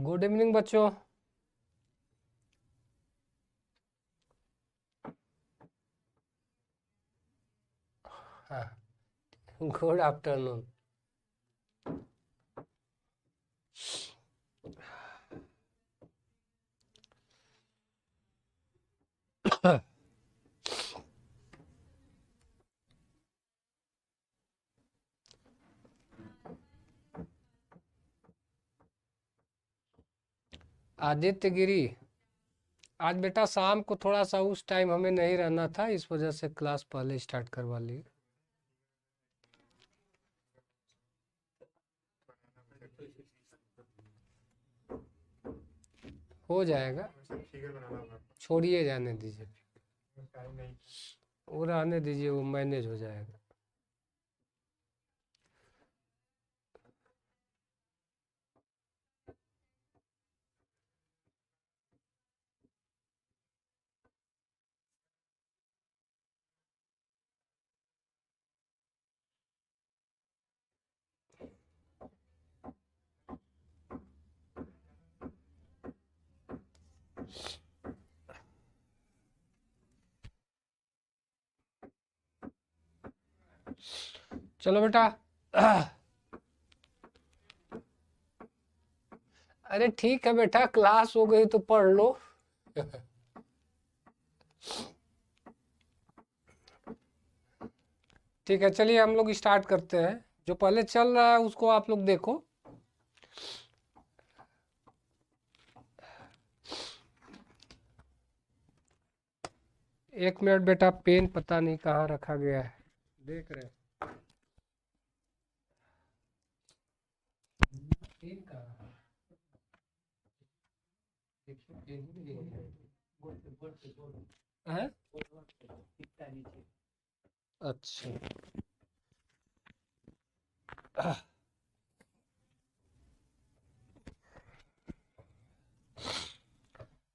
Good evening बच्चों। हाँ, good afternoon. Aditya गिरी, आज बेटा शाम को थोड़ा सा उस टाइम हमें नहीं रहना था, इस वजह से क्लास पहले स्टार्ट करवा ली। हो जाएगा, छोड़िए, जाने दीजिए, वो रहने दीजिए, वो मैनेज हो जाएगा। चलो बेटा। अरे ठीक है बेटा, क्लास हो गई तो पढ़ लो। ठीक है, चलिए हम लोग स्टार्ट करते हैं। जो पहले चल रहा है उसको आप लोग देखो। एक मिनट बेटा, पेन पता नहीं कहाँ रखा गया है, देख रहे हैं। पेन कहाँ है? देखिए, पेन ही नहीं है। हैं? अच्छा,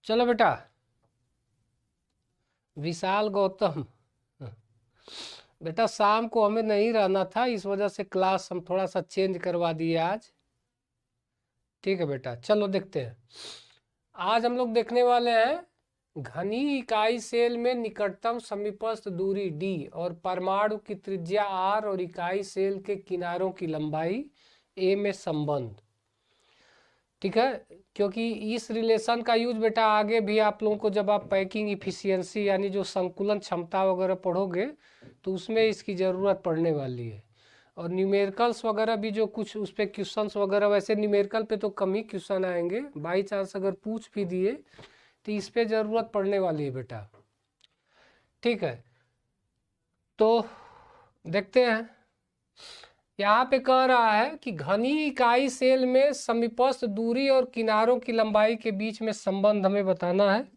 चलो बेटा। विशाल गौतम, बेटा शाम को हमें नहीं रहना था, इस वजह से क्लास हम थोड़ा सा चेंज करवा दिए आज। ठीक है बेटा, चलो देखते हैं। आज हम लोग देखने वाले हैं घनी इकाई सेल में निकटतम समीपस्थ दूरी d और परमाणु की त्रिज्या r और इकाई सेल के किनारों की लंबाई a में संबंध। ठीक है, क्योंकि इस रिलेशन का यूज बेटा आगे भी आप लोगों को, जब आप पैकिंग इफिशियंसी यानी जो संकुलन क्षमता वगैरह पढ़ोगे तो उसमें इसकी ज़रूरत पड़ने वाली है। और न्यूमेरिकल्स वगैरह भी जो कुछ उस पर क्वेश्चंस वगैरह, वैसे न्यूमेरिकल पे तो कम ही क्वेश्चन आएंगे, बाई चांस अगर पूछ भी दिए तो इस पे ज़रूरत पड़ने वाली है बेटा। ठीक है, तो देखते हैं। यहाँ पे कह रहा है कि घनी इकाई सेल में समीपस्थ दूरी और किनारों की लंबाई के बीच में संबंध हमें बताना है।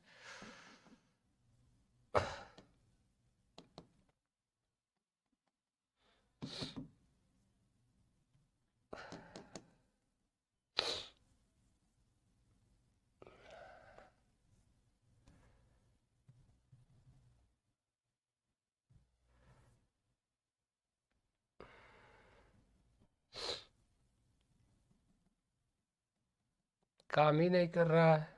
काम ही नहीं कर रहा है।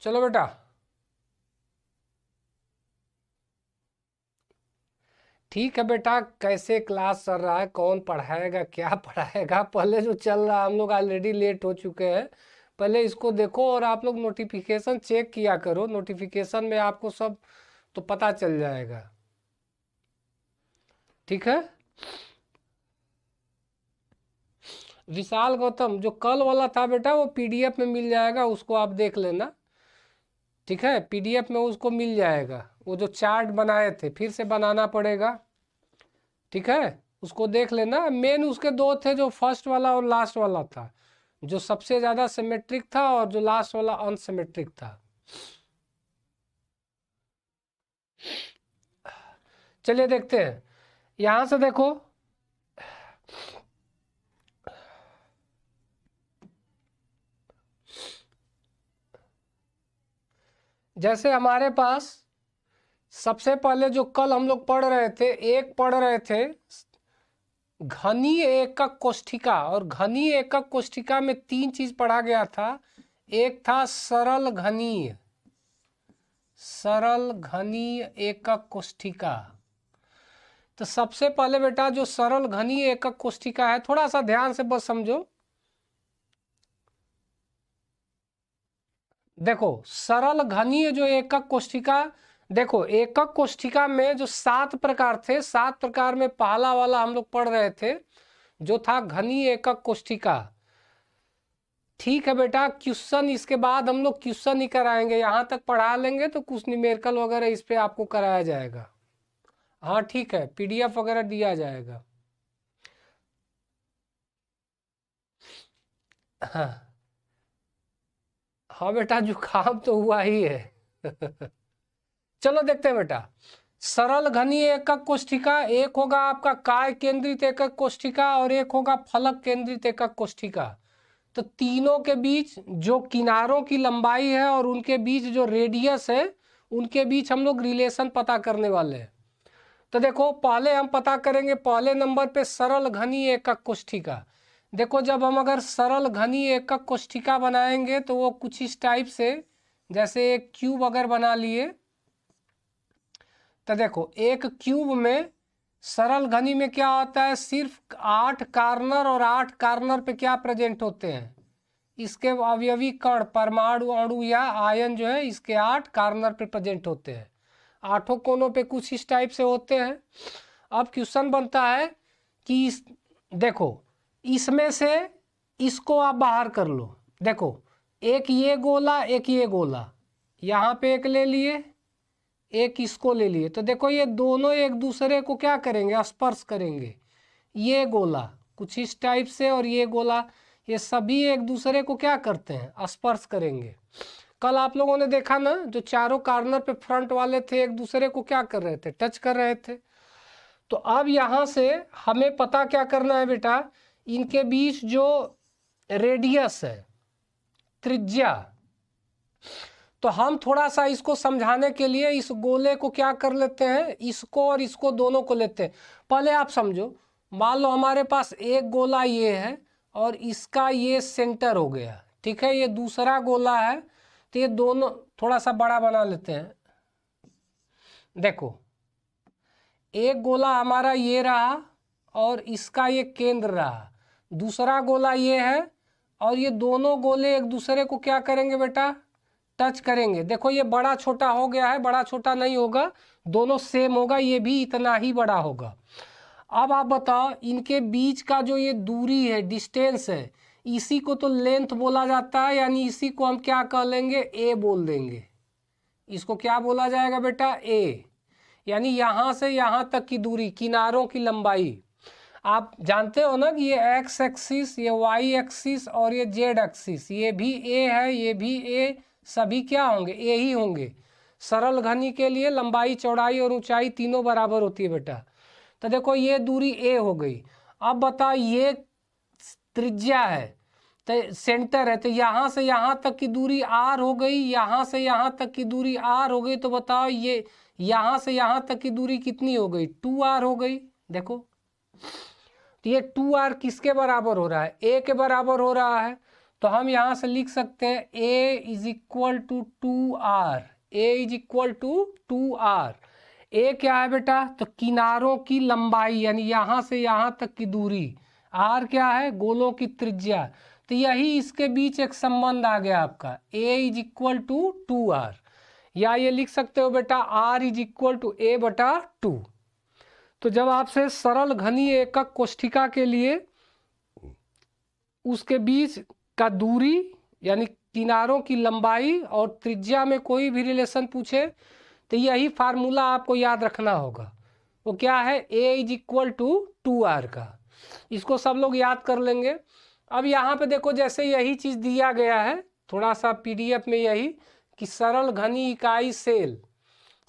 चलो बेटा, ठीक है बेटा, कैसे क्लास चल रहा है, कौन पढ़ाएगा, क्या पढ़ाएगा, पहले जो चल रहा है, हम लोग ऑलरेडी लेट हो चुके हैं। पहले इसको देखो और आप लोग नोटिफिकेशन चेक किया करो, नोटिफिकेशन में आपको सब तो पता चल जाएगा। ठीक है, विशाल गौतम, जो कल वाला था बेटा वो पीडीएफ में मिल जाएगा, उसको आप देख लेना। ठीक है, पीडीएफ में उसको मिल जाएगा, वो जो चार्ट बनाए थे फिर से बनाना पड़ेगा। ठीक है, उसको देख लेना। मेन उसके दो थे, जो फर्स्ट वाला और लास्ट वाला था, जो सबसे ज़्यादा सिमेट्रिक था और जो लास्ट वाला अनसिमेट्रिक था। चलिए देखते हैं, यहां से देखो जैसे हमारे पास सबसे पहले जो कल हम लोग पढ़ रहे थे, एक पढ़ रहे थे घनीय एकक कोष्ठिका, और घनीय एकक कोष्ठिका में 3 चीज पढ़ा गया था। एक था सरल घनीय एकक कोष्ठिका। तो सबसे पहले बेटा जो सरल घनीय एकक कोष्ठिका है, थोड़ा सा ध्यान से बस समझो। देखो सरल घनीय जो एकक कोष्ठिका, देखो एकक कोष्ठिका में जो 7 प्रकार थे, 7 प्रकार में पहला वाला हम लोग पढ़ रहे थे जो था घनीय एकक कोष्ठिका। ठीक है बेटा, क्वेश्चन इसके बाद हम लोग क्वेश्चन ही कराएंगे, यहाँ तक पढ़ा लेंगे तो कुछ न्यूमेरिकल वगैरह इस पे आपको कराया जाएगा। हाँ ठीक है, पीडीएफ वगैरह दिया जाएगा। हाँ हाँ बेटा, जुकाम तो हुआ ही है। चलो देखते हैं बेटा, सरल घनीय एकक कोष्ठिका, एक होगा आपका काय केंद्रित एकक कोष्ठिका और एक होगा फलक केंद्रित एकक कोष्ठिका। तो तीनों के बीच जो किनारों की लंबाई है और उनके बीच जो रेडियस है, उनके बीच हम लोग रिलेशन पता करने वाले हैं। तो देखो पहले हम पता करेंगे पहले नंबर पे सरल घनीय एकक कोष्ठिका। देखो जब हम अगर सरल घनीय एकक कोष्ठिका बनाएंगे तो वो कुछ इस टाइप से, जैसे एक क्यूब अगर बना लिए, तो देखो एक क्यूब में सरल घनी में क्या होता है, सिर्फ 8 कार्नर, और 8 कार्नर पे क्या प्रेजेंट होते हैं, इसके अवयवी कण, परमाणु, अणु या आयन जो है इसके 8 कार्नर पे प्रेजेंट होते हैं। 8 कोनों पे कुछ इस टाइप से होते हैं। अब क्वेश्चन बनता है कि देखो इसमें से इसको आप बाहर कर लो। देखो एक ये गोला, एक ये गोला, यहाँ पे एक ले लिए, एक इसको ले लिए, तो देखो ये दोनों एक दूसरे को क्या करेंगे, स्पर्श करेंगे। ये गोला कुछ इस टाइप से और ये गोला, ये सभी एक दूसरे को क्या करते हैं, स्पर्श करेंगे। कल आप लोगों ने देखा ना, जो चारों कार्नर पे फ्रंट वाले थे एक दूसरे को क्या कर रहे थे, टच कर रहे थे। तो अब यहाँ से हमें पता क्या करना है बेटा, इनके बीच जो रेडियस है, त्रिज्या, तो हम थोड़ा सा इसको समझाने के लिए इस गोले को क्या कर लेते हैं, इसको और इसको दोनों को लेते हैं। पहले आप समझो, मान लो हमारे पास एक गोला ये है और इसका ये सेंटर हो गया, ठीक है, ये दूसरा गोला है, तो ये दोनों थोड़ा सा बड़ा बना लेते हैं। देखो एक गोला हमारा ये रहा और इसका ये केंद्र रहा, दूसरा गोला ये है, और ये दोनों गोले एक दूसरे को क्या करेंगे बेटा, टच करेंगे। देखो ये बड़ा छोटा हो गया है, बड़ा छोटा नहीं होगा, दोनों सेम होगा, ये भी इतना ही बड़ा होगा। अब आप बताओ इनके बीच का जो ये दूरी है, डिस्टेंस है, इसी को तो लेंथ बोला जाता है, यानी इसी को हम क्या कह लेंगे, ए बोल देंगे। इसको क्या बोला जाएगा बेटा, ए, यानी यहाँ से यहाँ तक की दूरी, किनारों की लंबाई। आप जानते हो ना कि ये एक्स एक्सिस, ये वाई एक्सिस और ये जेड एक्सिस, ये भी ए है, ये भी ए, सभी क्या होंगे, ए ही होंगे। सरल घनी के लिए लंबाई, चौड़ाई और ऊंचाई तीनों बराबर होती है बेटा। तो देखो ये दूरी ए हो गई। अब बता ये त्रिज्या है, तो सेंटर है, तो यहाँ से यहाँ तक की दूरी आर हो गई, यहाँ से यहाँ तक की दूरी आर हो गई। तो बताओ ये यहाँ से यहाँ तक की दूरी कितनी हो गई, 2r हो गई। देखो तो ये 2r किसके बराबर हो रहा है, a के बराबर हो रहा है। तो हम यहाँ से लिख सकते हैं a is equal to 2r, a is equal to 2r। a क्या है बेटा, तो किनारों की लंबाई, यानी यहाँ से यहाँ तक की दूरी। r क्या है, गोलों की त्रिज्या। तो यही इसके बीच एक संबंध आ गया आपका, a is equal to 2r, या ये लिख सकते हो बेटा r is equal to a बटा 2। तो जब आपसे सरल घनी एकक कोष्ठिका के लिए उसके बीच का दूरी यानी किनारों की लंबाई और त्रिज्या में कोई भी रिलेशन पूछे तो यही फार्मूला आपको याद रखना होगा। वो क्या है, a is equal to 2r का। इसको सब लोग याद कर लेंगे। अब यहाँ पे देखो जैसे यही चीज़ दिया गया है थोड़ा सा पीडीएफ में, यही कि सरल घनी इकाई सेल,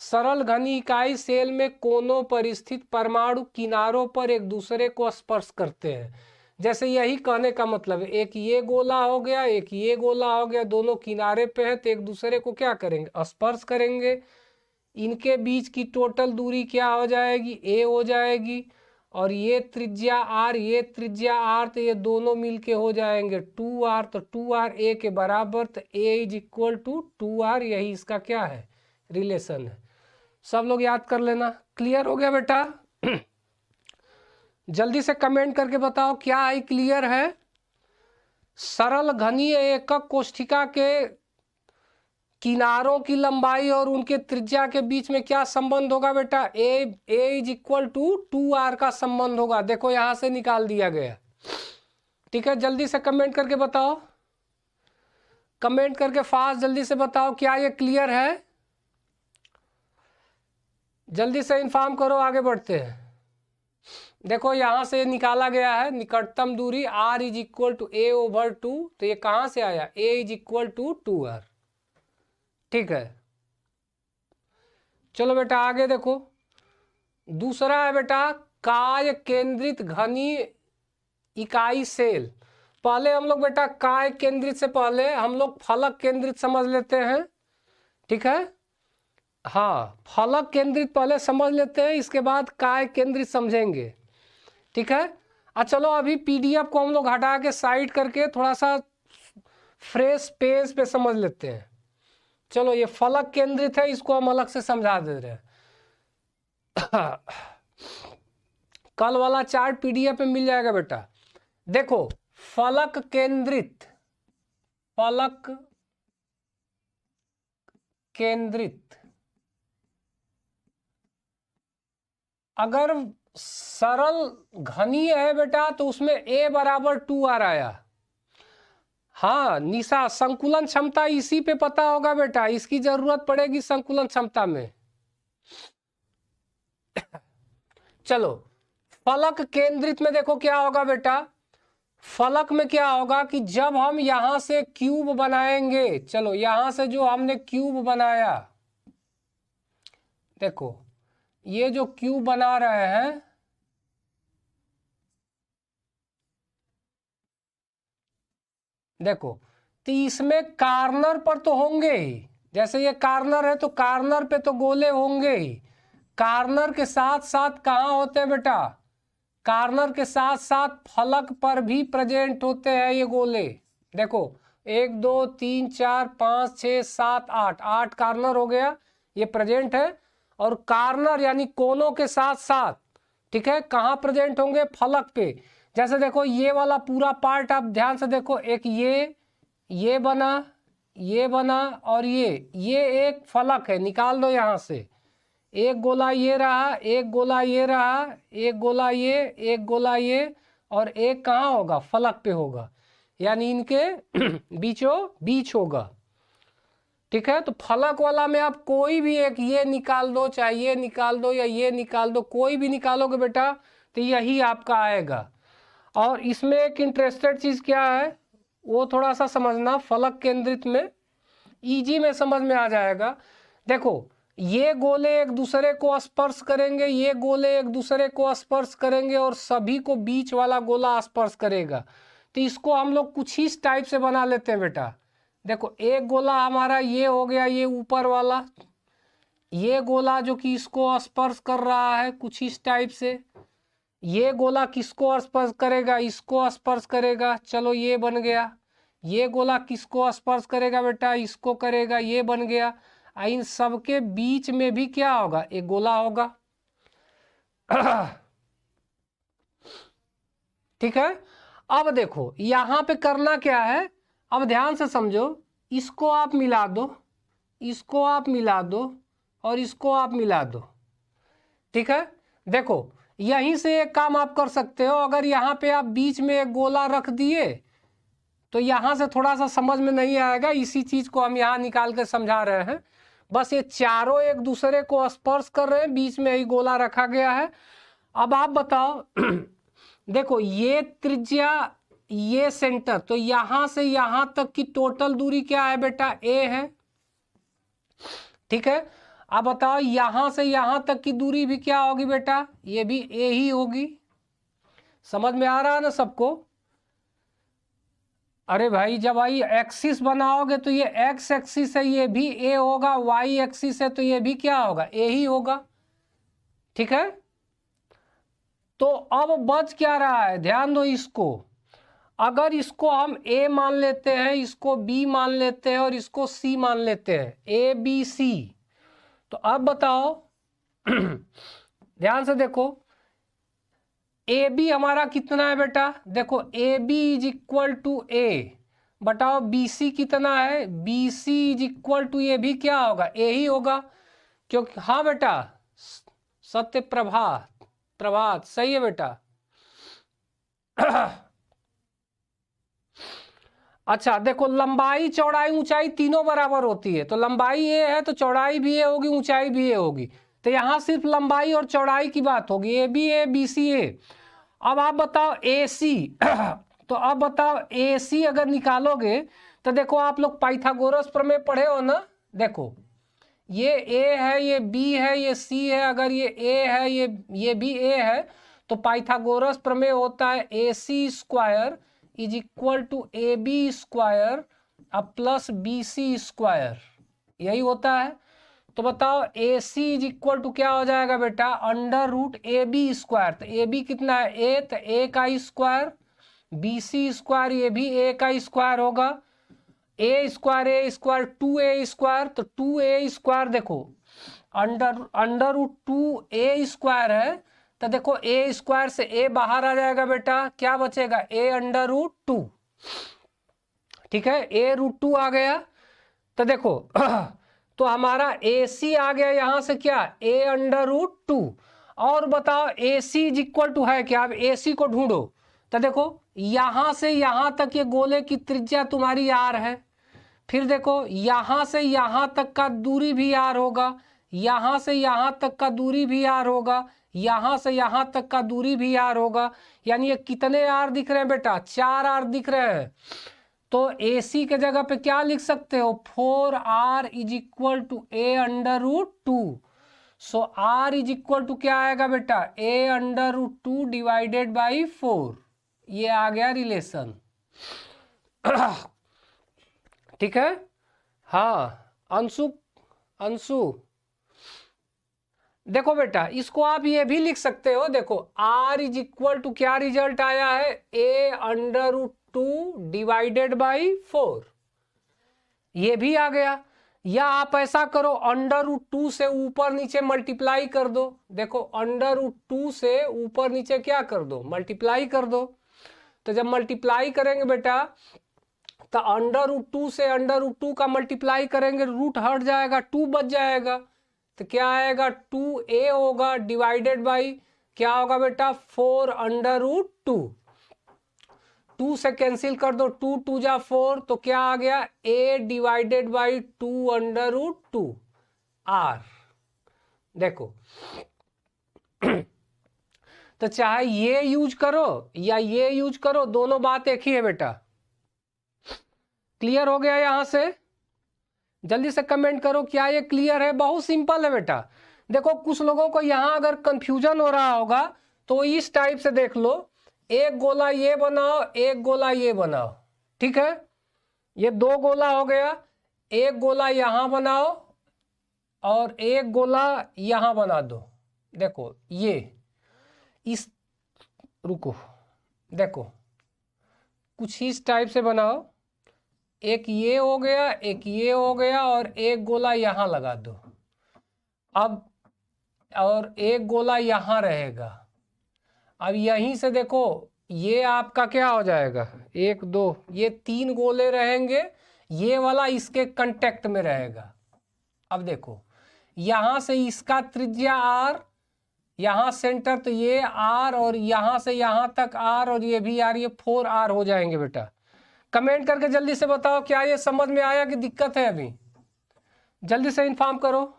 सरल घनी इकाई सेल में कोनों पर स्थित परमाणु किनारों पर एक दूसरे को स्पर्श करते हैं। जैसे यही कहने का मतलब है, एक ये गोला हो गया, एक ये गोला हो गया, दोनों किनारे पे है तो एक दूसरे को क्या करेंगे, स्पर्श करेंगे। इनके बीच की टोटल दूरी क्या हो जाएगी, a हो जाएगी। और ये त्रिज्या r, ये त्रिज्या r, तो ये दोनों मिलके हो जाएंगे 2r। तो 2r a के बराबर, तो a is equal to 2r। यही इसका क्या है, रिलेशन है। सब लोग याद कर लेना। क्लियर हो गया बेटा? जल्दी से कमेंट करके बताओ क्या है, क्लियर है? सरल घनीय एकक कोष्ठिका के किनारों की लंबाई और उनके त्रिज्या के बीच में क्या संबंध होगा बेटा, a is equal to 2r का संबंध होगा। देखो यहां से निकाल दिया गया। ठीक है, जल्दी से कमेंट करके बताओ, कमेंट करके फास्ट जल्दी से बताओ क्या ये क्लियर है। जल्दी से इन्फॉर्म करो, आगे बढ़ते हैं। देखो यहां से निकाला गया है निकटतम दूरी r is equal to a over 2। तो ये कहां से आया, a is equal to 2r। ठीक है, चलो बेटा आगे देखो। दूसरा है बेटा काय केंद्रित घनी इकाई सेल। पहले हम लोग बेटा काय केंद्रित से पहले हम लोग फलक केंद्रित समझ लेते हैं। ठीक है, हाँ फलक केंद्रित पहले समझ लेते हैं, इसके बाद काय केंद्रित समझेंगे। ठीक है, चलो अभी पीडीएफ को हम लोग हटा के साइड करके थोड़ा सा फ्रेश पेज पे समझ लेते हैं। चलो ये फलक केंद्रित है, इसको हम अलग से समझा दे रहे हैं। कल वाला चार्ट पीडीएफ में मिल जाएगा बेटा। देखो फलक केंद्रित, फलक केंद्रित अगर सरल घनीय है बेटा तो उसमें a बराबर 2r आया। हाँ निशा, संकुलन क्षमता इसी पे पता होगा बेटा, इसकी जरूरत पड़ेगी संकुलन क्षमता में। चलो फलक केंद्रित में देखो क्या होगा बेटा, फलक में क्या होगा कि जब हम यहां से क्यूब बनाएंगे, चलो यहां से जो हमने क्यूब बनाया, देखो ये जो क्यूब बना रहे हैं, देखो तो इसमें कार्नर पर तो होंगे ही, जैसे ये कार्नर है तो कार्नर पे तो गोले होंगे ही। कार्नर के साथ साथ कहाँ होते हैं बेटा, कार्नर के साथ साथ फलक पर भी प्रेजेंट होते हैं ये गोले। देखो 1 2 3 4 5 6 7 8, 8 कार्नर हो गया, ये प्रेजेंट है। और कार्नर यानी कोनों के साथ साथ, ठीक है, कहाँ प्रेजेंट होंगे, फलक पे। जैसे देखो ये वाला पूरा पार्ट आप ध्यान से देखो, एक ये बना, ये बना, और ये एक फलक है, निकाल दो यहाँ से। एक गोला ये रहा, एक गोला ये रहा, एक गोला ये, एक गोला ये, और एक कहाँ होगा, फलक पे होगा, यानी इनके बीचों बीच होगा। ठीक है, तो फलक वाला में आप कोई भी एक ये निकाल दो, चाहे ये निकाल दो या ये निकाल दो, कोई भी निकालोगे बेटा तो यही आपका आएगा। और इसमें एक इंटरेस्टेड चीज क्या है वो थोड़ा सा समझना, फलक केंद्रित में इजी में समझ में आ जाएगा। देखो ये गोले एक दूसरे को स्पर्श करेंगे, ये गोले एक दूसरे को स्पर्श करेंगे, और सभी को बीच वाला गोला स्पर्श करेगा। तो इसको हम लोग कुछ ही टाइप से बना लेते हैं बेटा। देखो एक गोला हमारा ये हो गया, ये ऊपर वाला, ये गोला जो कि इसको स्पर्श कर रहा है कुछ इस टाइप से। ये गोला किसको स्पर्श करेगा, इसको स्पर्श करेगा, चलो ये बन गया। ये गोला किसको स्पर्श करेगा बेटा, इसको करेगा, ये बन गया। इन सबके बीच में भी क्या होगा, एक गोला होगा। ठीक है, अब देखो यहां पे करना क्या है, अब ध्यान से समझो, इसको आप मिला दो, इसको आप मिला दो, और इसको आप मिला दो। ठीक है, देखो यहीं से एक काम आप कर सकते हो, अगर यहाँ पे आप बीच में एक गोला रख दिए तो यहाँ से थोड़ा सा समझ में नहीं आएगा, इसी चीज को हम यहाँ निकाल के समझा रहे हैं। बस ये चारों एक दूसरे को स्पर्श कर रहे हैं, बीच में ही गोला रखा गया है। अब आप बताओ देखो ये त्रिज्या, ये सेंटर, तो यहां से यहां तक की टोटल दूरी क्या है बेटा, a है। ठीक है, अब बताओ यहां से यहां तक की दूरी भी क्या होगी बेटा, ये भी ए ही होगी। समझ में आ रहा है ना सबको? अरे भाई जब आई एक्सिस बनाओगे तो ये एक्स एक्सिस है, ये भी ए होगा, वाई एक्सिस है तो ये भी क्या होगा, ए ही होगा। ठीक है, तो अब बच क्या रहा है, ध्यान दो इसको। अगर इसको हम ए मान लेते हैं, इसको बी मान लेते हैं और इसको सी मान लेते हैं, ए बी सी, तो अब बताओ ध्यान से देखो, ए बी हमारा कितना है बेटा, देखो A B is equal to A, बताओ बी सी कितना है, B C is equal to A भी क्या होगा, ए ही होगा। क्योंकि हाँ बेटा, सत्य प्रभात, प्रभात सही है बेटा। अच्छा देखो, लंबाई चौड़ाई ऊंचाई तीनों बराबर होती है, तो लंबाई ए है तो चौड़ाई भी ए होगी, ऊंचाई भी ए होगी। तो यहां सिर्फ लंबाई और चौड़ाई की बात होगी, A B A B C ए। अब आप बताओ ए सी तो अब बताओ ए सी अगर निकालोगे तो देखो, आप लोग पाइथागोरस प्रमेय पढ़े हो ना, देखो ये ए है, ये बी है, ये सी है, अगर ये ए है, ये भी ए है, तो पाइथागोरस प्रमेय होता है A C square is equal to A B square अब प्लस बी सी स्क्वायर, यही होता है। तो बताओ A C is equal to क्या हो जाएगा बेटा, under root A B square, तो ए बी कितना है ए, तो ए का स्क्वायर, बी सी स्क्वायर ये भी ए का स्क्वायर होगा, ए स्क्वायर टू ए स्क्वायर, तो टू ए स्क्वायर देखो under root to A square है, तो देखो ए स्क्वायर से ए बाहर आ जाएगा बेटा, क्या बचेगा ए अंडर रूट टू। ठीक है, ए रूट टू आ गया, तो देखो तो हमारा ए सी आ गया यहां से क्या, ए अंडर रूट टू। और बताओ A C is equal to है क्या, अब ए सी को ढूंढो, तो देखो यहां से यहां तक ये गोले की त्रिज्या तुम्हारी आर है, फिर देखो यहां से यहां तक का दूरी भी आर होगा, यहां से यहां तक का दूरी भी आर होगा, यहां से यहां तक का दूरी भी आर होगा, यानी ये कितने आर दिख रहे हैं बेटा, 4 आर दिख रहे हैं। तो ए सी के जगह पे क्या लिख सकते हो, 4r is equal to a under root two. So r is equal to क्या आएगा बेटा, a under root two divided by 4, ये आ गया रिलेशन। ठीक है, हाँ अंशु, अंशु देखो बेटा, इसको आप ये भी लिख सकते हो, देखो r इज इक्वल टू क्या रिजल्ट आया है, a under root two divided by 4, ये भी आ गया। या आप ऐसा करो, अंडर रूट टू से ऊपर नीचे मल्टीप्लाई कर दो, देखो अंडर रूट टू से ऊपर नीचे क्या कर दो, मल्टीप्लाई कर दो। तो जब मल्टीप्लाई करेंगे बेटा, तो अंडर रूट टू से अंडर रूट टू का मल्टीप्लाई करेंगे, रूट हट जाएगा, 2 बच जाएगा, तो क्या आएगा 2a होगा डिवाइडेड बाई क्या होगा बेटा, 4 अंडर रूट टू। 2 से कैंसिल कर दो, 2 2 जा 4, तो क्या आ गया a divided by 2 under root two r. देखो तो चाहे ये यूज करो या ये यूज करो, दोनों बात एक ही है बेटा। क्लियर हो गया यहां से? जल्दी से कमेंट करो क्या ये क्लियर है, बहुत सिंपल है बेटा। देखो कुछ लोगों को यहां अगर कंफ्यूजन हो रहा होगा तो इस टाइप से देख लो, एक गोला ये बनाओ, एक गोला ये बनाओ, ठीक है, ये 2 गोला हो गया, एक गोला यहां बनाओ और एक गोला यहां बना दो। देखो ये इस, रुको, देखो कुछ इस टाइप से बनाओ, एक ये हो गया, एक ये हो गया और एक गोला यहां लगा दो। अब और एक गोला यहां रहेगा। अब यहीं से देखो ये आपका क्या हो जाएगा, 1 2, ये 3 गोले रहेंगे, ये वाला इसके कांटेक्ट में रहेगा। अब देखो यहां से इसका त्रिज्या r, यहां सेंटर, तो ये r और यहां से यहां तक r और ये भी r, ये 4r हो जाएंगे बेटा। कमेंट करके जल्दी से बताओ क्या ये समझ में आया कि दिक्कत है अभी, जल्दी से इन्फॉर्म करो,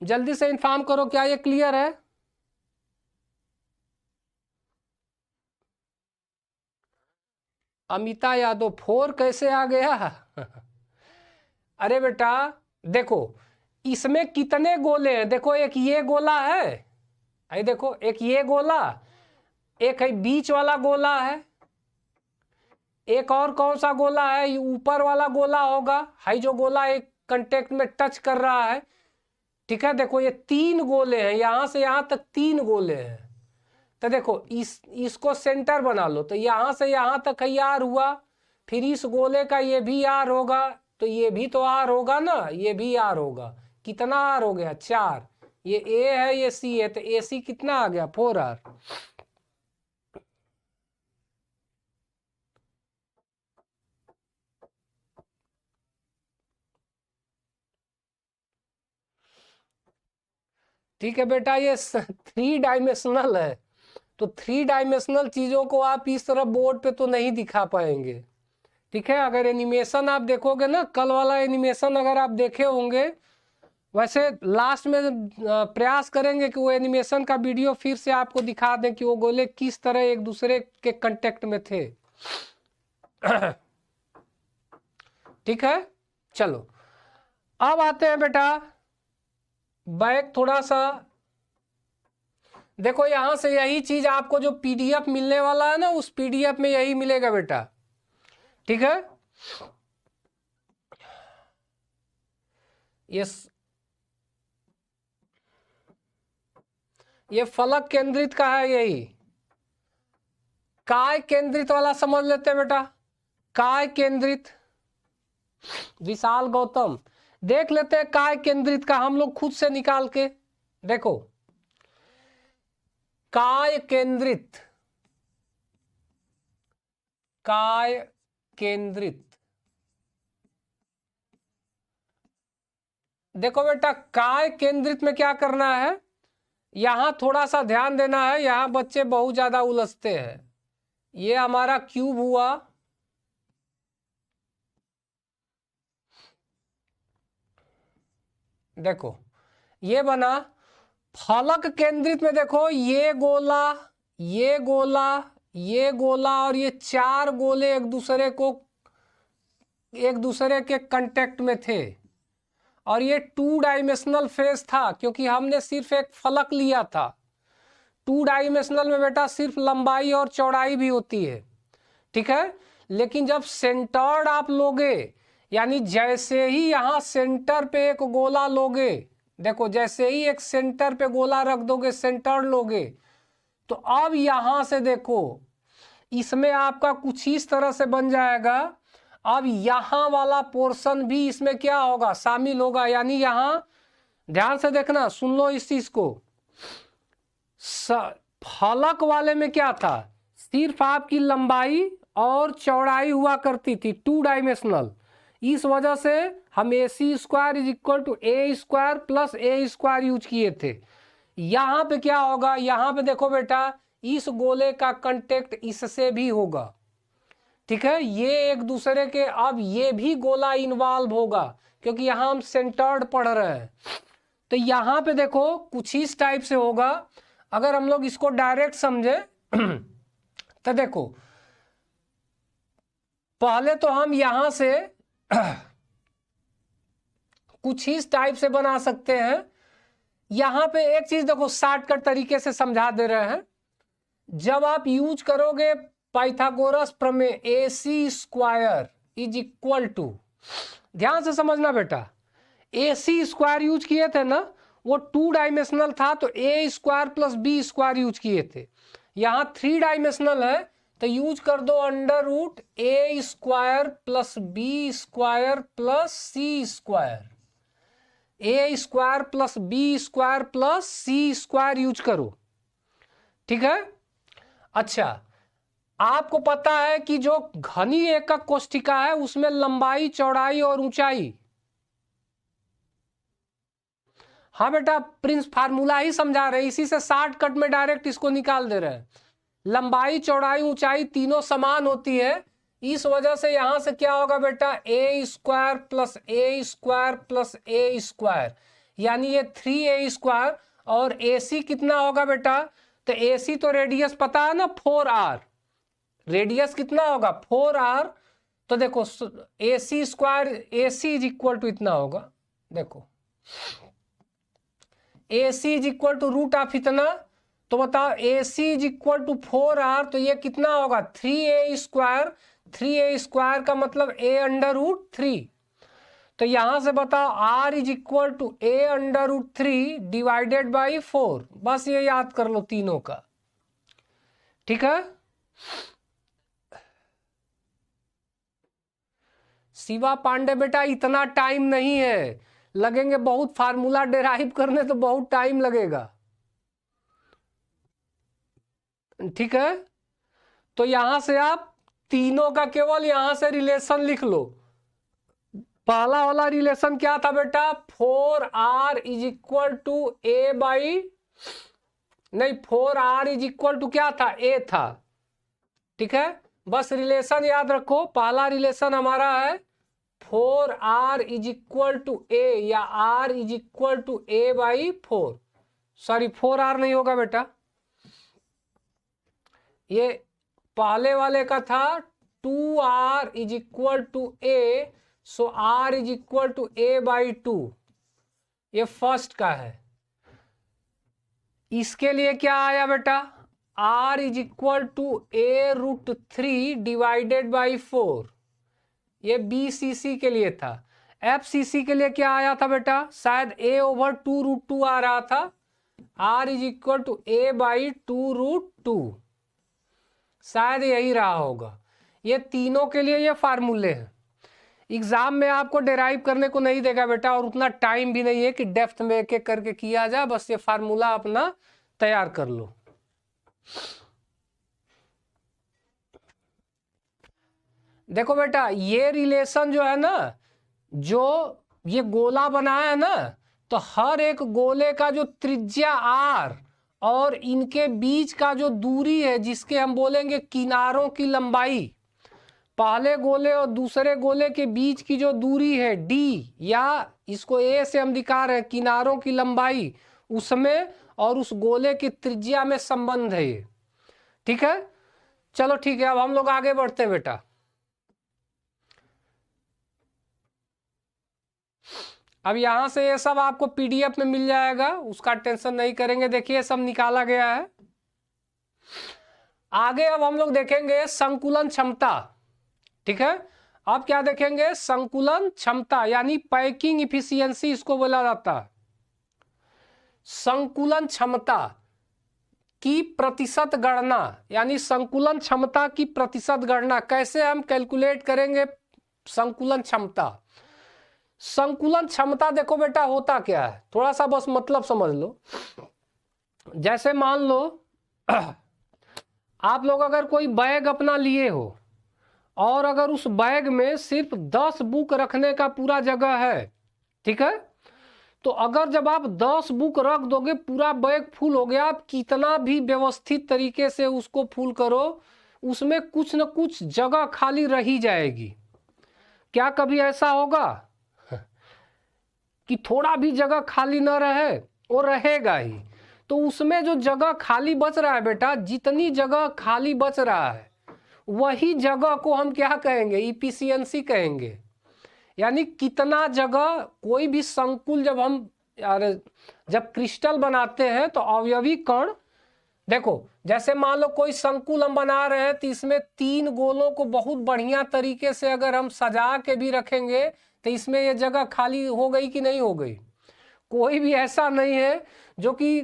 जल्दी से इन्फॉर्म करो क्या ये क्लियर है। अमिता यादव 4 कैसे आ गया? अरे बेटा देखो इसमें कितने गोले हैं, देखो एक ये गोला है, आई देखो एक ये गोला, एक है बीच वाला गोला है, एक और कौन सा गोला है, ये ऊपर वाला गोला होगा, हाई जो गोला एक कांटेक्ट में टच कर रहा है। ठीक है, देखो ये 3 गोले हैं, यहां से यहां तक 3 गोले हैं। तो देखो इसको सेंटर बना लो, तो यहां से यहां तक है आर हुआ, फिर इस गोले का ये भी आर होगा, तो ये भी तो आर होगा ना, ये भी आर होगा। कितना आर हो गया 4, ये ए है ये सी है, तो ए सी कितना आ गया 4R। ठीक है बेटा, ये 3 डायमेंशनल है, तो 3 डायमेंशनल चीजों को आप इस तरह बोर्ड पे तो नहीं दिखा पाएंगे। ठीक है, अगर एनिमेशन आप देखोगे ना, कल वाला एनिमेशन अगर आप देखे होंगे, वैसे लास्ट में प्रयास करेंगे कि वो एनिमेशन का वीडियो फिर से आपको दिखा दें कि वो गोले किस तरह एक दूसरे के कांटेक्ट में थे। ठीक है, चलो अब आते हैं बेटा बैक थोड़ा सा। देखो यहां से यही चीज आपको जो पीडीएफ मिलने वाला है ना, उस पीडीएफ में यही मिलेगा बेटा। ठीक है, ये फलक केंद्रित का है, यही काय केंद्रित वाला समझ लेते हैं बेटा। काय केंद्रित, विशाल गौतम देख लेते हैं काय केंद्रित का हम लोग खुद से निकाल के। देखो काय केंद्रित, काय केंद्रित, देखो बेटा काय केंद्रित में क्या करना है, यहां थोड़ा सा ध्यान देना है, यहां बच्चे बहुत ज्यादा उलझते हैं। ये हमारा क्यूब हुआ, देखो ये बना। फलक केंद्रित में देखो ये गोला, ये गोला, ये गोला और ये 4 गोले एक दूसरे के कांटेक्ट में थे, और ये 2 डायमेंशनल फेस था क्योंकि हमने सिर्फ एक फलक लिया था। 2 डायमेंशनल में बेटा सिर्फ लंबाई और चौड़ाई भी होती है। ठीक है, लेकिन जब सेंटर्ड आप लोगे, यानी जैसे ही यहां सेंटर पे एक गोला लोगे, देखो जैसे ही एक सेंटर पे गोला रख दोगे, सेंटर लोगे, तो अब यहां से देखो इसमें आपका कुछ इस तरह से बन जाएगा। अब यहां वाला पोर्शन भी इसमें क्या होगा, शामिल होगा, यानी यहां ध्यान से देखना, सुन लो इस चीज को। फलक वाले में क्या था, सिर्फ आपकी लंबाई और चौड़ाई हुआ करती थी, 2 डायमेंशनल। इस वजह से हम AC square is equal to A square plus A square use किए थे। यहां पे क्या होगा, यहां पे देखो बेटा इस गोले का कांटेक्ट इससे भी होगा। ठीक है, ये एक दूसरे के, अब ये भी गोला इन्वॉल्व होगा क्योंकि यहां हम सेंटर्ड पढ़ रहे हैं। तो यहां पे देखो कुछ इस टाइप से होगा। अगर हम लोग इसको डायरेक्ट समझे तो देखो पहले तो हम यहां से कुछ इस टाइप से बना सकते हैं। यहां पे एक चीज देखो शॉर्टकट तरीके से समझा दे रहे हैं। जब आप यूज करोगे पाइथागोरस प्रमेय, AC square is equal to, ध्यान से समझना बेटा, AC स्क्वायर यूज किए थे ना, वो 2 डायमेंशनल था, तो A square plus B square use किए थे। यहां 3 डायमेंशनल है, तो यूज कर दो under root A square plus B square plus C square, A square plus B square plus C square use करो। ठीक है, अच्छा आपको पता है कि जो घनी एकक कोष्ठिका है उसमें लंबाई, चौड़ाई और ऊंचाई, हाँ बेटा प्रिंस फार्मूला ही समझा रहे, इसी से शॉर्टकट में डायरेक्ट इसको निकाल दे रहे हैं। लंबाई, चौड़ाई, ऊंचाई तीनों समान होती है, इस वजह से यहां से क्या होगा बेटा, A square plus A square plus A square, यानी ये 3A स्क्वायर, और AC कितना होगा बेटा, तो AC तो रेडियस पता है ना 4R, रेडियस कितना होगा 4R, तो देखो AC square, AC is equal to इतना होगा, देखो AC is equal to root of इतना, तो बताओ AC is equal to 4R, तो ये कितना होगा 3A स्क्वायर, 3A स्क्वायर का मतलब A अंडर रूट 3, तो यहां से बताओ R is equal to A under root 3 divided by 4, बस ये याद कर लो तीनों का, ठीक है। शिवा पांडे बेटा इतना टाइम नहीं है, लगेंगे बहुत, फार्मूला डेराइव करने तो बहुत टाइम लगेगा, ठीक है। तो यहां से आप तीनों का केवल यहां से रिलेशन लिख लो। पहला वाला रिलेशन क्या था बेटा, 4R is equal to A by, नहीं 4R इज इक्वल टू क्या था, A था, ठीक है। बस रिलेशन याद रखो, पहला रिलेशन हमारा है 4R is equal to A या R is equal to A by 4, sorry 4R नहीं होगा बेटा, ये पहले वाले का था 2R is equal to A, so R is equal to A by 2, ये फर्स्ट का है। इसके लिए क्या आया बेटा, R is equal to A root 3 divided by 4, ये BCC के लिए था। FCC के लिए क्या आया था बेटा, शायद A ओवर 2 रूट 2 आ रहा था, R is equal to A by 2 root 2, शायद यही रहा होगा। ये तीनों के लिए ये फार्मूले हैं, एग्जाम में आपको डेराइव करने को नहीं देगा बेटा, और उतना टाइम भी नहीं है कि डेप्थ में एक एक करके किया जाए, बस ये फार्मूला अपना तैयार कर लो। देखो बेटा ये रिलेशन जो है ना, जो ये गोला बनाया है ना, तो हर एक गोले का जो त्रिज्या R और इनके बीच का जो दूरी है, जिसके हम बोलेंगे किनारों की लंबाई, पहले गोले और दूसरे गोले के बीच की जो दूरी है D, या इसको A से हम दिखा रहे हैं किनारों की लंबाई, उसमें और उस गोले की त्रिज्या में संबंध है ये, ठीक है। चलो ठीक है, अब हम लोग आगे बढ़ते हैं बेटा। अब यहां से ये सब आपको PDF में मिल जाएगा, उसका टेंशन नहीं करेंगे, देखिए सब निकाला गया है। आगे अब हम लोग देखेंगे संकुलन क्षमता, ठीक है। अब क्या देखेंगे, संकुलन क्षमता यानी पैकिंग इफिशियंसी इसको बोला जाता है। संकुलन क्षमता की प्रतिशत गणना, यानी संकुलन क्षमता की प्रतिशत गणना कैसे हम कैलकुलेट करेंगे संकुलन क्षमता। संकुलन क्षमता देखो बेटा होता क्या है, थोड़ा सा बस मतलब समझ लो। जैसे मान लो आप लोग अगर कोई बैग अपना लिए हो, और अगर उस बैग में सिर्फ 10 बुक रखने का पूरा जगह है, ठीक है, तो अगर जब आप 10 बुक रख दोगे पूरा बैग फुल हो गया, आप कितना भी व्यवस्थित तरीके से उसको फुल करो, उसमें कुछ न कुछ जगह खाली रही जाएगी। क्या कभी ऐसा होगा कि थोड़ा भी जगह खाली न रहे, वो रहेगा ही। तो उसमें जो जगह खाली बच रहा है बेटा, जितनी जगह खाली बच रहा है वही जगह को हम क्या कहेंगे, इफिशियंसी कहेंगे। यानी कितना जगह, कोई भी संकुल जब क्रिस्टल बनाते हैं तो अवयवी कण, देखो जैसे मान लो कोई संकुल हम बना रहे हैं, तो इसमें 3 गोलों को बहुत बढ़िया तरीके से अगर हम सजा के भी रखेंगे तो इसमें ये जगह खाली हो गई कि नहीं हो गई। कोई भी ऐसा नहीं है जो कि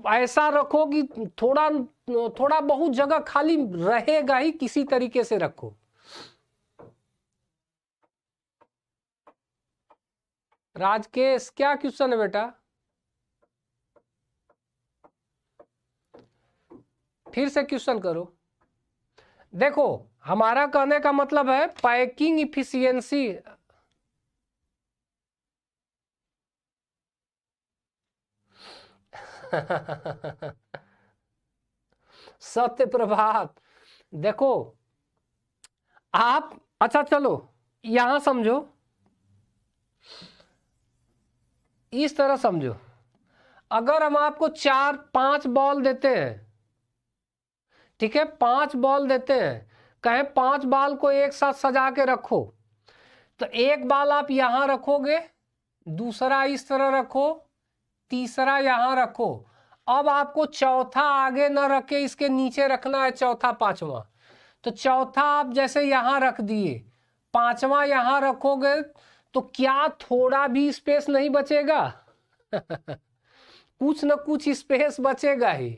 ऐसा रखो कि थोड़ा थोड़ा बहुत जगह खाली रहेगा ही, किसी तरीके से रखो। राजकेश क्या क्वेश्चन है बेटा, फिर से क्वेश्चन करो। देखो हमारा कहने का मतलब है पैकिंग इफिशियंसी, सत्य प्रभात। देखो आप, अच्छा चलो यहां समझो, इस तरह समझो, अगर हम आपको 4-5 बॉल देते हैं, ठीक है, 5 बॉल देते हैं, कहे 5 बाल को एक साथ सजा के रखो, तो एक बाल आप यहां रखोगे, दूसरा इस तरह रखो, तीसरा यहां रखो। अब आपको चौथा आगे न रखे, इसके नीचे रखना है चौथा पांचवा। तो चौथा आप जैसे यहां रख दिए, पांचवा यहां रखोगे, तो क्या थोड़ा भी स्पेस नहीं बचेगा? कुछ न कुछ स्पेस बचेगा ही,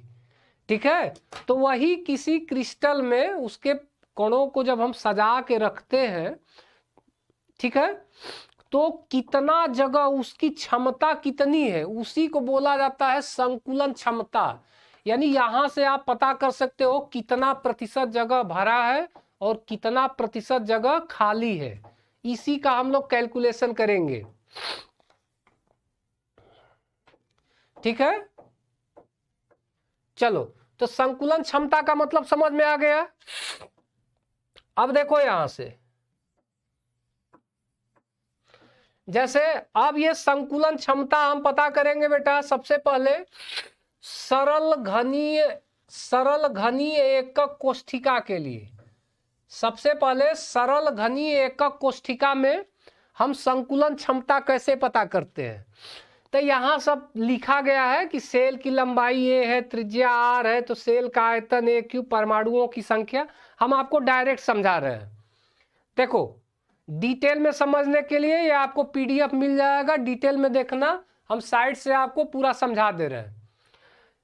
ठीक है। तो वही किसी क्रिस्टल में उसके कणों को जब हम सजा के रखते हैं, ठीक है, तो कितना जगह, उसकी क्षमता कितनी है, उसी को बोला जाता है संकुलन क्षमता। यानी यहां से आप पता कर सकते हो कितना प्रतिशत जगह भरा है और कितना प्रतिशत जगह खाली है। इसी का हम लोग कैलकुलेशन करेंगे, ठीक है। चलो, तो संकुलन क्षमता का मतलब समझ में आ गया। अब देखो यहां से, जैसे अब ये संकुलन क्षमता हम पता करेंगे बेटा। सबसे पहले सरल घनीय एकक कोष्ठिका के लिए, सबसे पहले सरल घनीय एकक कोष्ठिका में हम संकुलन क्षमता कैसे पता करते हैं। तो यहां सब लिखा गया है कि सेल की लंबाई ए है, त्रिज्या आर है, तो सेल का आयतन ए क्यू, परमाणुओं की संख्या। हम आपको डायरेक्ट समझा रहे हैं। देखो, डिटेल में समझने के लिए ये आपको पीडीएफ मिल जाएगा, डिटेल में देखना, हम साइड से आपको पूरा समझा दे रहे हैं।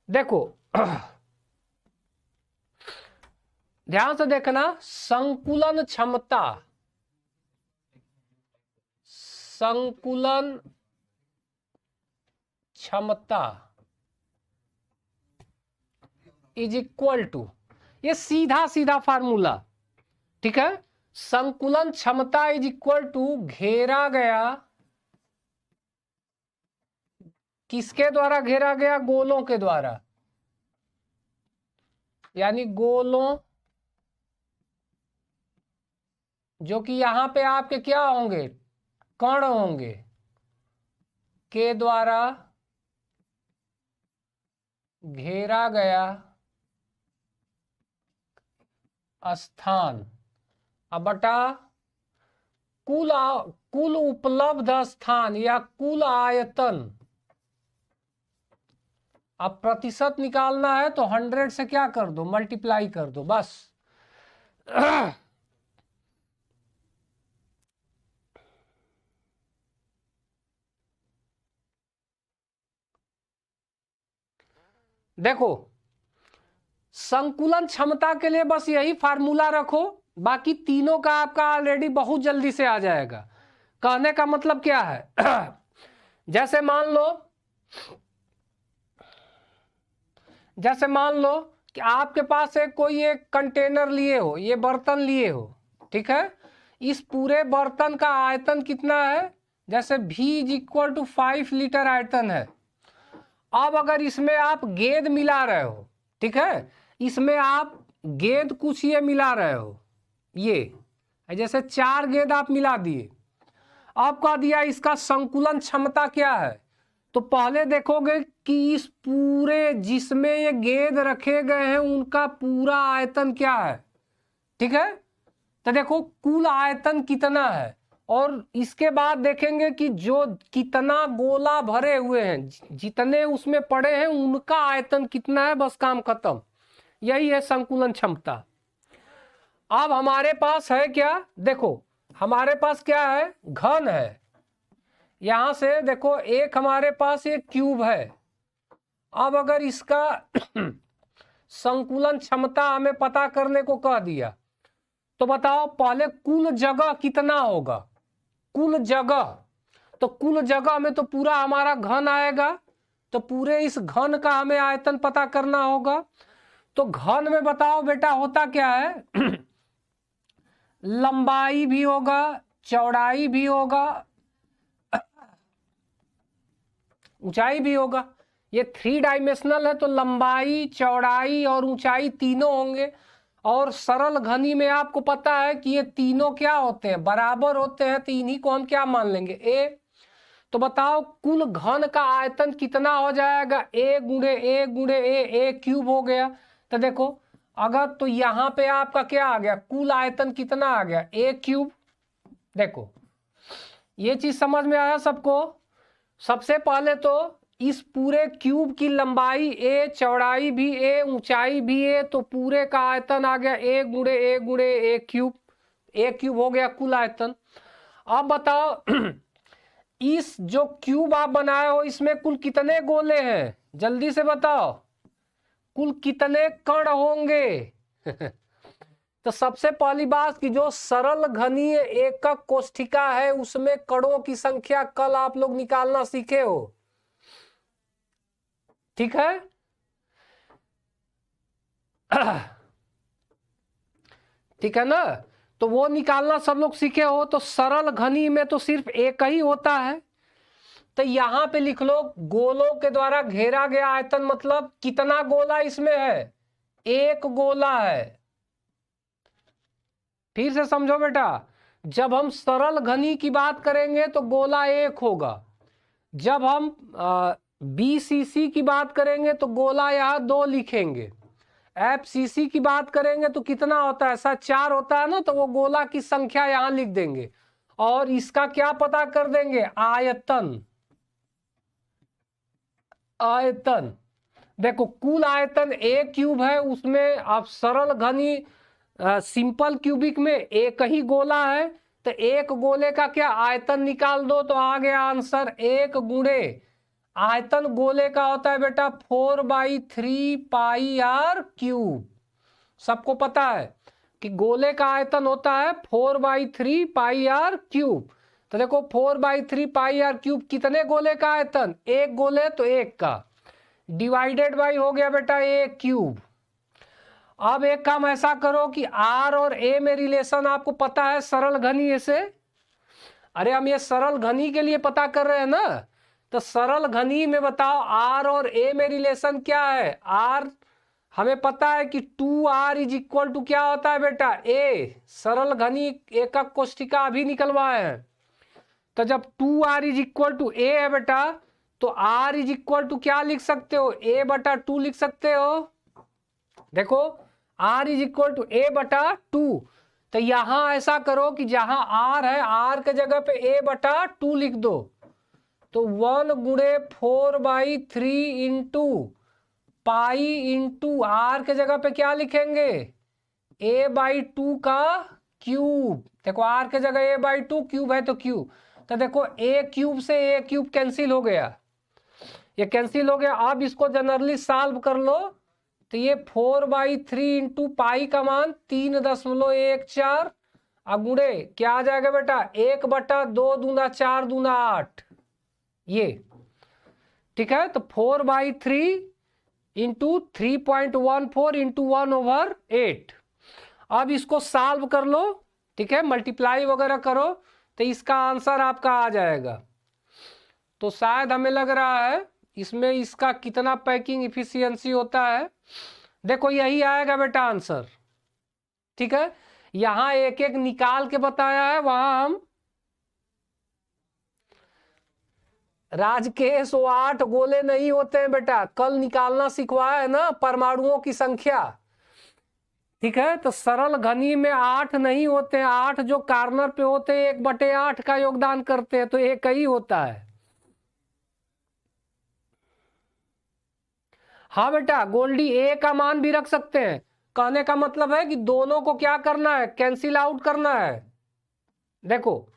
देखो ध्यान से देखना, संकुलन क्षमता, संकुलन क्षमता इज इक्वल टू, ये सीधा सीधा फार्मूला, ठीक है। संकुलन क्षमता इज इक्वल टू घेरा गया, किसके द्वारा घेरा गया? गोलों के द्वारा, यानी गोलों जो कि यहां पे आपके क्या होंगे? कण होंगे, के द्वारा घेरा गया स्थान, अब बटा कुल उपलब्ध स्थान या कुल आयतन। अब प्रतिशत निकालना है तो 100 से क्या कर दो? मल्टीप्लाई कर दो, बस। देखो, संकुलन क्षमता के लिए बस यही फार्मूला रखो, बाकी तीनों का आपका ऑलरेडी बहुत जल्दी से आ जाएगा। कहने का मतलब क्या है? जैसे मान लो कि आपके पास कोई एक कंटेनर लिए हो, ये बर्तन लिए हो, ठीक है। इस पूरे बर्तन का आयतन कितना है? जैसे V is equal to 5 litre आयतन है। अब अगर इसमें आप गेंद मिला रहे हो, ठीक है, इसमें आप गेंद कुछ ये मिला रहे हो, ये जैसे 4 गेंद आप मिला दिए। अब कह दिया इसका संकुलन क्षमता क्या है, तो पहले देखोगे कि इस पूरे जिसमें ये गेंद रखे गए हैं उनका पूरा आयतन क्या है, ठीक है। तो देखो कुल आयतन कितना है, और इसके बाद देखेंगे कि जो कितना गोला भरे हुए हैं, जितने उसमें पड़े हैं उनका आयतन कितना है, बस काम खत्म। यही है संकुलन क्षमता। अब हमारे पास है क्या? देखो हमारे पास क्या है? घन है। यहां से देखो एक हमारे पास एक क्यूब है। अब अगर इसका संकुलन क्षमता हमें पता करने को कह दिया, तो बताओ पहले कुल जगह कितना होगा? कुल जगह, तो कुल जगह में तो पूरा हमारा घन आएगा, तो पूरे इस घन का हमें आयतन पता करना होगा। तो घन में बताओ बेटा होता क्या है? लंबाई भी होगा, चौड़ाई भी होगा, ऊंचाई भी होगा। ये 3 डायमेंशनल है, तो लंबाई, चौड़ाई और ऊंचाई तीनों होंगे। और सरल घनी में आपको पता है कि ये तीनों क्या होते हैं? बराबर होते हैं, तो इन्हीं को हम क्या मान लेंगे? ए। तो बताओ कुल घन का आयतन कितना हो जाएगा? ए गुणे ए गुणे ए, ए क्यूब हो गया। तो देखो अगर तो यहां पे आपका क्या आ गया, कुल आयतन कितना आ गया, ए क्यूब। देखो ये चीज समझ में आया सबको। सबसे पहले तो इस पूरे क्यूब की लंबाई ए, चौड़ाई भी ए, ऊंचाई भी ए, तो पूरे का आयतन आ गया ए गुणे ए गुणे ए क्यूब। ए क्यूब हो गया कुल आयतन। अब बताओ इस जो क्यूब आप बनाए हो इसमें कुल कितने गोले हैं, जल्दी से बताओ, कुल कितने कण होंगे। तो सबसे पहली बात कि जो सरल घनीय एकक कोष्ठिका है उसमें कणों की संख्या कल आप लोग निकालना सीखे हो, ठीक है। ठीक है ना, तो वो निकालना सब लोग सीखे हो। तो सरल घनी में तो सिर्फ एक ही होता है, तो यहां पे लिख लो गोलों के द्वारा घेरा गया आयतन, मतलब कितना गोला इसमें है, एक गोला है। फिर से समझो बेटा, जब हम सरल घनी की बात करेंगे तो गोला एक होगा, जब हम बीसीसी की बात करेंगे तो गोला यहां 2 लिखेंगे, एफसीसी की बात करेंगे तो कितना होता है, ऐसा 4 होता है ना, तो वो गोला की संख्या यहां लिख देंगे और इसका क्या पता कर देंगे, आयतन। आयतन देखो कुल आयतन ए क्यूब है, उसमें आप सरल घनी सिंपल क्यूबिक में एक ही गोला है, तो एक गोले का क्या आयतन निकाल दो, तो आ गया आंसर 1 गुणे आयतन गोले का होता है बेटा 4/3 पाई आर क्यूब। सबको पता है कि गोले का आयतन होता है 4/3 पाई आर क्यूब। तो देखो 4/3 पाई आर क्यूब कितने गोले का आयतन, एक गोले तो एक का, डिवाइडेड बाई हो गया बेटा ए क्यूब। अब एक काम ऐसा करो कि आर और ए में रिलेशन आपको पता है सरल घनी से, अरे हम ये सरल घनी के लिए पता कर रहे हैं ना, तो सरल घनी में बताओ आर और ए में रिलेशन क्या है। आर हमें पता है कि 2r इज इक्वल टू क्या होता है बेटा, ए। सरल घनी एकक कोष्ठिका अभी निकलवाए हैं, तो जब 2r इज इक्वल टू ए है बेटा, तो r इज इक्वल टू क्या लिख सकते हो, a बटा 2 लिख सकते हो। देखो r is equal to a बटा 2, तो यहां ऐसा करो कि जहां r है r के जगह पे a बटा 2 लिख दो, तो 1 गुणे 4/3 इंटू पाई इंटू आर के जगह पे क्या लिखेंगे, a/2 का क्यूब। देखो r के जगह a/2, क्यूब है तो क्यूब, तो देखो a क्यूब से a क्यूब कैंसिल हो गया, ये कैंसिल हो गया। अब इसको जनरली सॉल्व कर लो, तो ये 4/3 इंटू पाई का मान 3.14 गुणे क्या आ जाएगा बेटा, 1/2 दूना 4 दूना 8, ये ठीक है। तो 4/3 इंटू 3.14 इंटू 1/8। अब इसको सॉल्व कर लो, ठीक है, मल्टीप्लाई वगैरह करो, तो इसका आंसर आपका आ जाएगा। तो शायद हमें लग रहा है इसमें इसका कितना पैकिंग इफिशियंसी होता है, देखो यही आएगा बेटा आंसर, ठीक है। यहां एक एक निकाल के बताया है, वहां हम राजकेश 8 गोले नहीं होते हैं बेटा, कल निकालना सिखवाया है ना परमाणुओं की संख्या, ठीक है। तो सरल घनी में 8 नहीं होते हैं, 8 जो कार्नर पे होते हैं 1/8 का योगदान करते हैं, तो एक ही होता है। हाँ बेटा गोल्डी ए का मान भी रख सकते हैं, कहने का मतलब है कि दोनों को क्या करना है, कैंसिल आउट करना है। देखो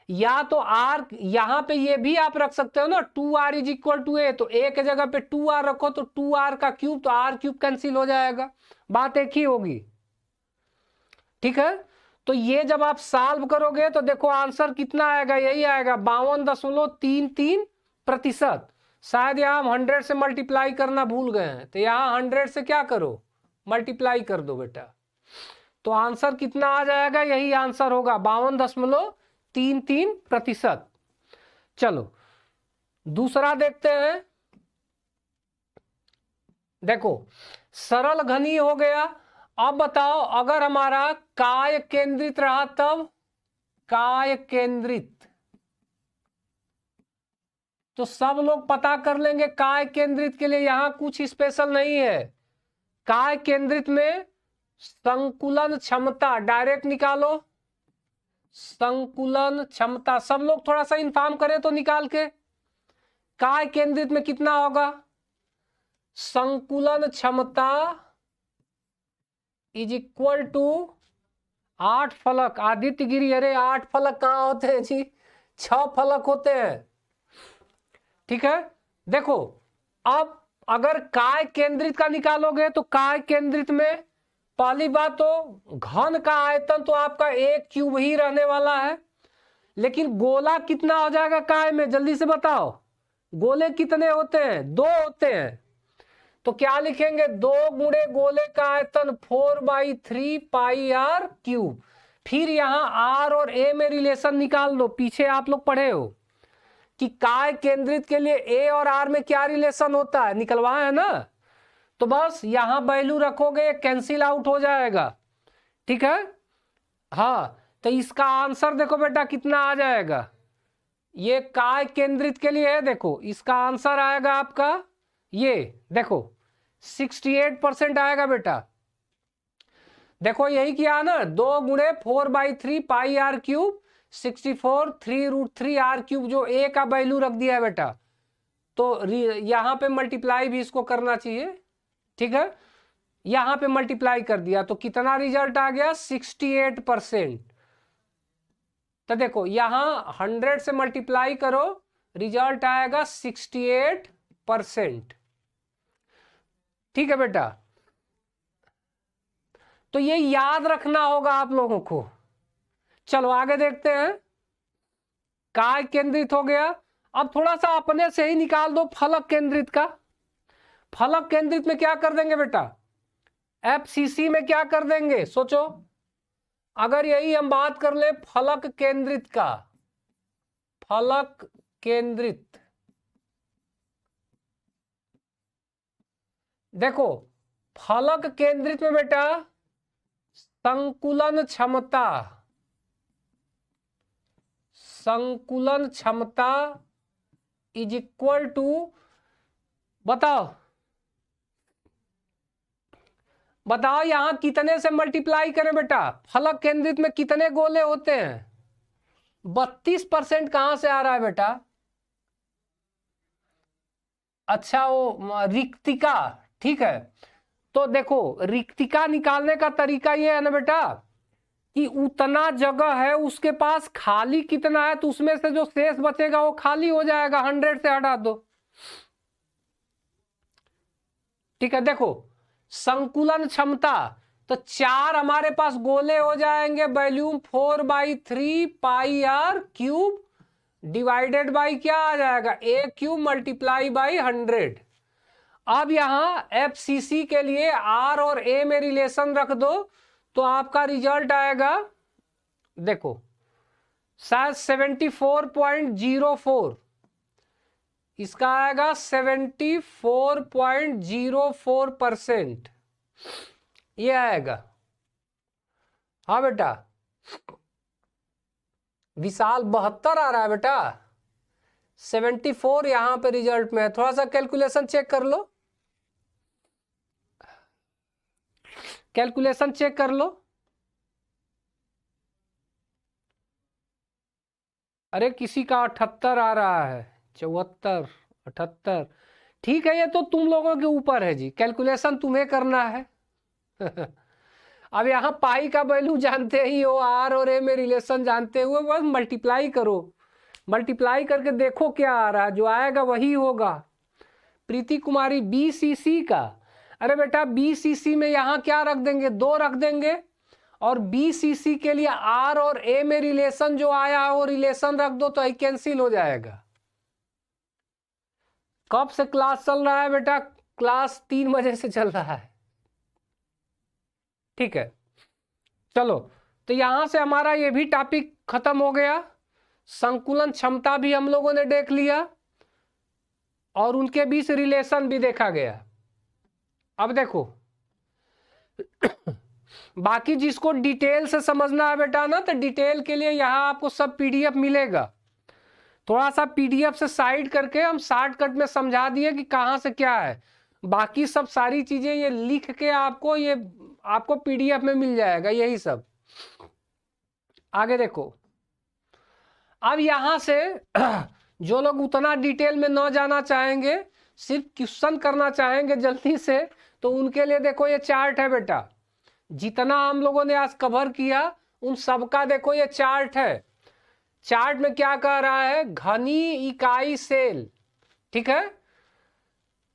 या तो आर यहां पे ये भी आप रख सकते हो ना, 2r इज इक्वल टू ए, तो ए के जगह पे 2r रखो तो 2r का क्यूब, तो r क्यूब कैंसिल हो जाएगा, बात एक ही होगी, ठीक है। तो ये जब आप सॉल्व करोगे तो देखो आंसर कितना आएगा, यही आएगा 52.33%। शायद यहां हम 100 से मल्टीप्लाई करना भूल गए हैं, तो यहां 100 से क्या करो, मल्टीप्लाई कर दो बेटा, तो आंसर कितना आ जाएगा, यही आंसर होगा 52.33%। चलो दूसरा देखते हैं। देखो सरल घनी हो गया। अब बताओ अगर हमारा काय केंद्रित रहा तब, काय केंद्रित, तो सब लोग पता कर लेंगे काय केंद्रित के लिए, यहां कुछ स्पेशल नहीं है। काय केंद्रित में संकुलन क्षमता डायरेक्ट निकालो, संकुलन क्षमता। सब लोग थोड़ा सा इन्फॉर्म करें तो निकाल के, काय केंद्रित में कितना होगा? संकुलन क्षमता इज इक्वल टू 8 फलक। आदित्य गिरी, अरे 8 फलक कहाँ होते हैं जी? 6 फलक होते हैं। ठीक है, देखो अब अगर काय केंद्रित का निकालोगे तो काय केंद्रित में पहली बात तो घन का आयतन तो आपका 1 क्यूब ही रहने वाला है, लेकिन गोला कितना हो जाएगा काय में? जल्दी से बताओ, गोले कितने होते हैं? 2 होते हैं। तो क्या लिखेंगे? 2 गुणे गोले का आयतन 4/3 पाई आर क्यूब। फिर यहां आर और ए में रिलेशन निकाल लो। पीछे आप लोग पढ़े हो कि काय केंद्रित के लिए ए और आर में क्या रिलेशन होता है, निकलवाए है ना? तो बस यहां वैल्यू रखोगे, कैंसिल आउट हो जाएगा। ठीक है, हाँ। तो इसका आंसर देखो बेटा कितना आ जाएगा। ये काय केंद्रित के लिए है, देखो इसका आंसर आएगा आपका, ये देखो 68% आएगा बेटा। देखो यही किया ना, 2 गुणे 4/3 pi R cube 64 3√3 are cube, जो ए का वैल्यू रख दिया है बेटा। तो यहां पे मल्टीप्लाई भी इसको करना चाहिए। ठीक है, यहां पे मल्टीप्लाई कर दिया तो कितना रिजल्ट आ गया? 68%। तो देखो यहां 100 से मल्टीप्लाई करो, रिजल्ट आएगा 68%। ठीक है बेटा, तो ये याद रखना होगा आप लोगों को। चलो आगे देखते हैं। काय केंद्रित हो गया, अब थोड़ा सा अपने से ही निकाल दो फलक केंद्रित का। फलक केंद्रित में क्या कर देंगे बेटा? एफसीसी में क्या कर देंगे? सोचो, अगर यही हम बात कर ले फलक केंद्रित का, फलक केंद्रित, देखो फलक केंद्रित में बेटा संकुलन क्षमता, संकुलन क्षमता इज इक्वल टू, बताओ बताओ यहां कितने से मल्टीप्लाई करें बेटा? फलक केंद्रित में कितने गोले होते हैं? 32% कहां से आ रहा है बेटा? अच्छा वो रिक्तिका, ठीक है। तो देखो रिक्तिका निकालने का तरीका ये है ना बेटा कि उतना जगह है उसके पास, खाली कितना है तो उसमें से जो शेष बचेगा वो खाली हो जाएगा, 100 से हटा दो। ठीक है, देखो संकुलन क्षमता, तो 4 हमारे पास गोले हो जाएंगे, volume 4/3 pi R cube divided by क्या आ जाएगा? A cube multiply by 100। अब यहां एफसीसी के लिए आर और ए में रिलेशन रख दो तो आपका रिजल्ट आएगा, देखो शायद 74.04, इसका आएगा 74.04%, ये आएगा। हाँ बेटा, विशाल 72 आ रहा है बेटा, 74 यहां पे रिजल्ट में है। थोड़ा सा कैलकुलेशन चेक कर लो, कैलकुलेशन चेक कर लो। अरे किसी का 78 आ रहा है, 74 78, ठीक है, ये तो तुम लोगों के ऊपर है जी, कैलकुलेशन तुम्हें करना है। अब यहाँ पाई का वैल्यू जानते ही हो, आर और ए में रिलेशन जानते हुए बस मल्टीप्लाई करो, मल्टीप्लाई करके देखो क्या आ रहा है, जो आएगा वही होगा। प्रीति कुमारी बीसीसी का, अरे बेटा बीसीसी में यहाँ क्या रख देंगे? 2 रख देंगे, और बीसीसी के लिए आर और ए में रिलेशन जो आया है वो रिलेशन रख दो तो ये कैंसिल हो जाएगा। कब से क्लास चल रहा है बेटा? क्लास 3 बजे से चल रहा है। ठीक है, चलो तो यहां से हमारा ये भी टॉपिक खत्म हो गया। संकुलन क्षमता भी हम लोगों ने देख लिया और उनके बीच रिलेशन भी देखा गया। अब देखो बाकी जिसको डिटेल से समझना है बेटा ना, तो डिटेल के लिए यहाँ आपको सब पीडीएफ मिलेगा। थोड़ा सा पीडीएफ से साइड करके हम शॉर्टकट में समझा दिए कि कहाँ से क्या है। बाकी सब सारी चीजें ये लिख के आपको ये आपको पीडीएफ में मिल जाएगा यही सब। आगे देखो, अब यहां से जो लोग उतना डिटेल में न जाना चाहेंगे, सिर्फ क्वेश्चन करना चाहेंगे जल्दी से, तो उनके लिए देखो ये चार्ट है बेटा। जितना हम लोगों ने आज कवर किया उन सबका देखो ये चार्ट है। चार्ट में क्या कह रहा है, घनी इकाई सेल, ठीक है।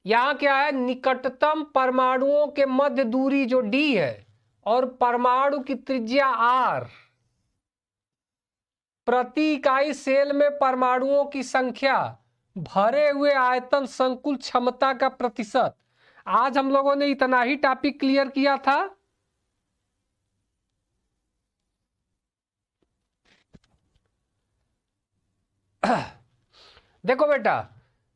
यहां क्या है, निकटतम परमाणुओं के मध्य दूरी जो d है और परमाणु की त्रिज्या r, प्रति इकाई सेल में परमाणुओं की संख्या, भरे हुए आयतन, संकुल क्षमता का प्रतिशत। आज हम लोगों ने इतना ही टॉपिक क्लियर किया था। देखो बेटा,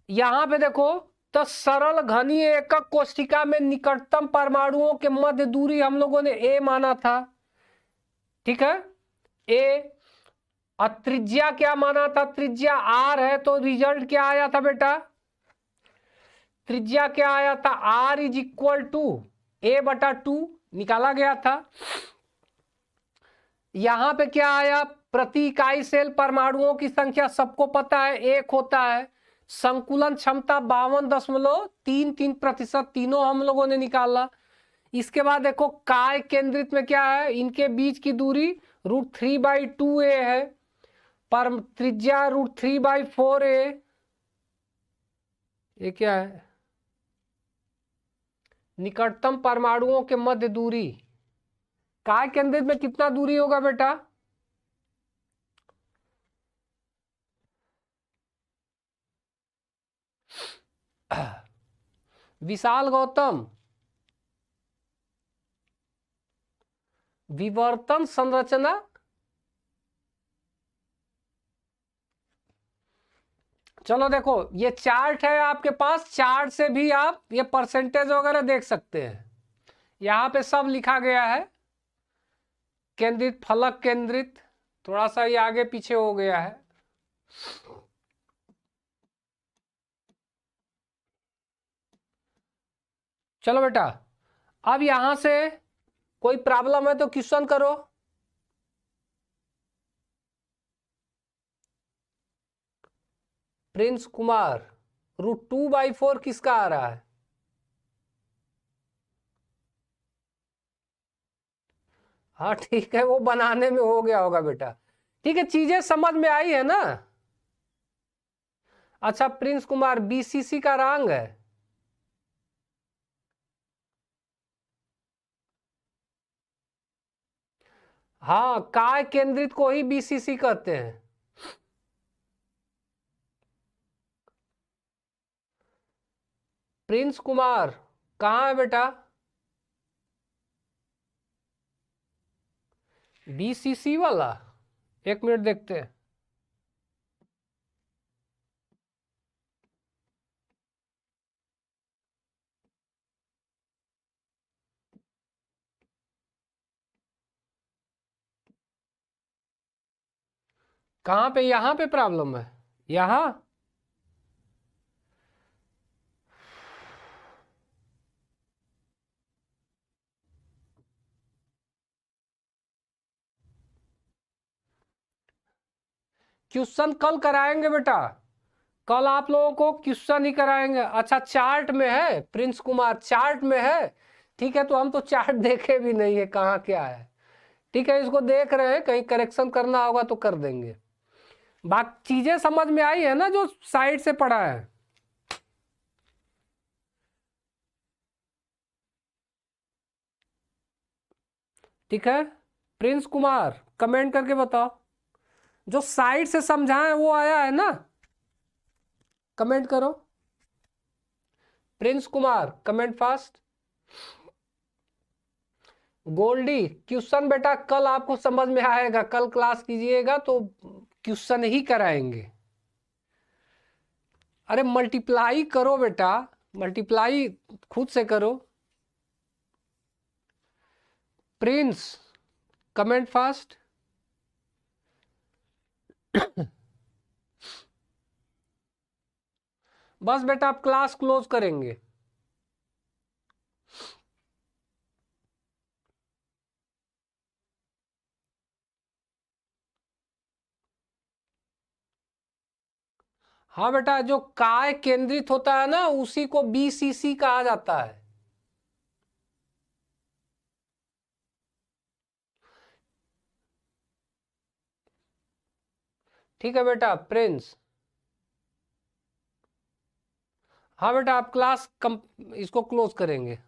यहां पे देखो, तो सरल घनीय एकक कोष्ठिका में निकटतम परमाणुओं के मध्य दूरी हम लोगों ने a माना था, ठीक है, a। और त्रिज्या क्या माना था, त्रिज्या r है, तो रिजल्ट क्या आया था बेटा, त्रिज्या क्या आया था, r is equal to a/2 निकाला गया था। यहां पे क्या आया, प्रति इकाई सेल परमाणुओं की संख्या सबको पता है 1 होता है। संकुलन क्षमता 52.33%, तीनों हम लोगों ने निकाला। इसके बाद देखो काय केंद्रित में क्या है, इनके बीच की दूरी √3/2a है, पर त्रिज्या √3/4a, ये क्या है, निकटतम परमाणुओं के मध्य दूरी। काय केंद्रित में कितना दूरी होगा बेटा, विशाल गौतम, विवर्तन संरचना, चलो देखो ये चार्ट है आपके पास, चार्ट से भी आप ये परसेंटेज वगैरह देख सकते हैं। यहां पे सब लिखा गया है, केंद्रित, फलक केंद्रित, थोड़ा सा ये आगे पीछे हो गया है। चलो बेटा, अब यहां से कोई प्रॉब्लम है तो क्वेश्चन करो। प्रिंस कुमार, √2/4 किसका आ रहा है, हाँ ठीक है, वो बनाने में हो गया होगा बेटा। ठीक है, चीजें समझ में आई है ना। अच्छा प्रिंस कुमार, बीसीसी का रंग है, हाँ, काय केंद्रित को ही बीसीसी कहते हैं। प्रिंस कुमार कहाँ है बेटा, बीसीसी वाला, एक मिनट देखते हैं। कहाँ पे, यहाँ पे प्रॉब्लम है, यहाँ, क्वेश्चन कल कराएंगे बेटा, कल आप लोगों को क्वेश्चन ही कराएंगे। अच्छा चार्ट में है प्रिंस कुमार, चार्ट में है, ठीक है, तो हम तो चार्ट देखे भी नहीं है कहाँ क्या है, ठीक है, इसको देख रहे हैं, कहीं करेक्शन करना होगा तो कर देंगे। बाकी चीजें समझ में आई है ना जो साइड से पढ़ा है। ठीक है, प्रिंस कुमार कमेंट करके बताओ, जो साइड से समझाए वो आया है ना, कमेंट करो। Prince Kumar comment fast. Goldy, question बेटा कल आपको समझ में आएगा, कल क्लास कीजिएगा तो क्वेश्चन ही कराएंगे। अरे मल्टीप्लाई करो बेटा, मल्टीप्लाई खुद से करो। Prince comment fast. बस बेटा आप क्लास क्लोज करेंगे। हाँ बेटा, जो काय केंद्रित होता है ना उसी को बीसीसी कहा जाता है। ठीक है बेटा प्रिंस। हाँ बेटा, आप क्लास इसको क्लोज करेंगे।